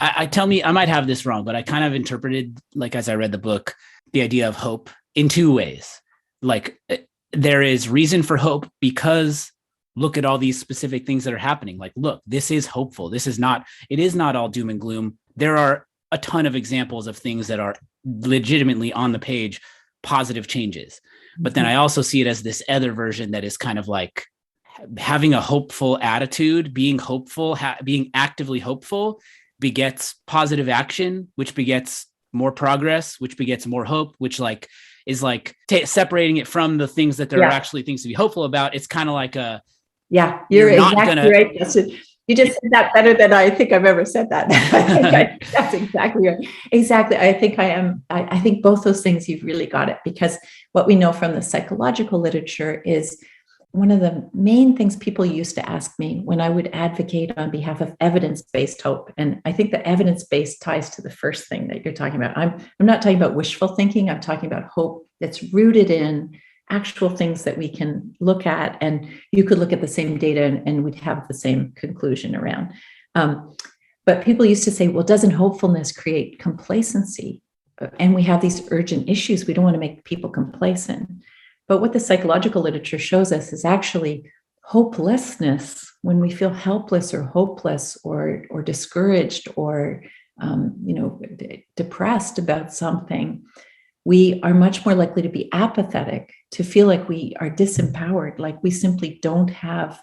I might have this wrong, but I kind of interpreted, like, as I read the book, the idea of hope in two ways. Like, there is reason for hope because look at all these specific things that are happening. Like, look, this is hopeful. It is not all doom and gloom. There are a ton of examples of things that are legitimately on the page, positive changes. But then I also see it as this other version that is kind of like having a hopeful attitude, being hopeful, being actively hopeful begets positive action, which begets more progress, which begets more hope, which like is like separating it from the things that there are actually things to be hopeful about. It's kind of like you're exactly right. You just said that better than I think I've ever said that. That's exactly right. Exactly. I think both those things, you've really got it, because what we know from the psychological literature is one of the main things people used to ask me when I would advocate on behalf of evidence-based hope. And I think the evidence-based ties to the first thing that you're talking about. I'm not talking about wishful thinking. I'm talking about hope that's rooted in actual things that we can look at, and you could look at the same data and we'd have the same conclusion around. But people used to say, well, doesn't hopefulness create complacency? And we have these urgent issues. We don't want to make people complacent. But what the psychological literature shows us is actually hopelessness, when we feel helpless or hopeless or discouraged or depressed about something, we are much more likely to be apathetic, to feel like we are disempowered, like we simply don't have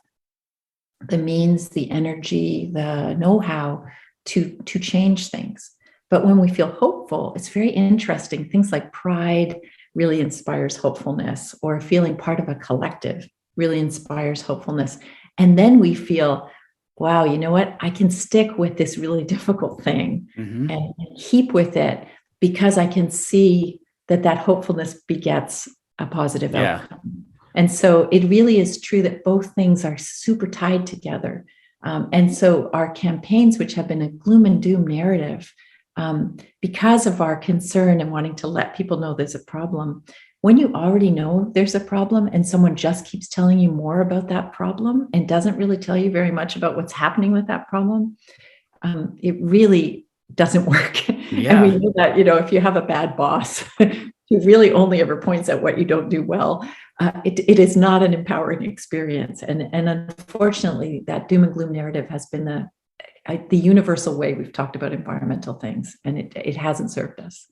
the means, the energy, the know-how to change things. But when we feel hopeful, it's very interesting. Things like pride really inspires hopefulness, or feeling part of a collective really inspires hopefulness. And then we feel, wow, you know what? I can stick with this really difficult thing and keep with it, because I can see that hopefulness begets a positive outcome. And so it really is true that both things are super tied together. And so our campaigns, which have been a gloom and doom narrative, because of our concern and wanting to let people know there's a problem, when you already know there's a problem and someone just keeps telling you more about that problem and doesn't really tell you very much about what's happening with that problem, it really doesn't work. And we know that, if you have a bad boss who really only ever points at what you don't do well, it is not an empowering experience. And unfortunately, that doom and gloom narrative has been the universal way we've talked about environmental things, and it hasn't served us.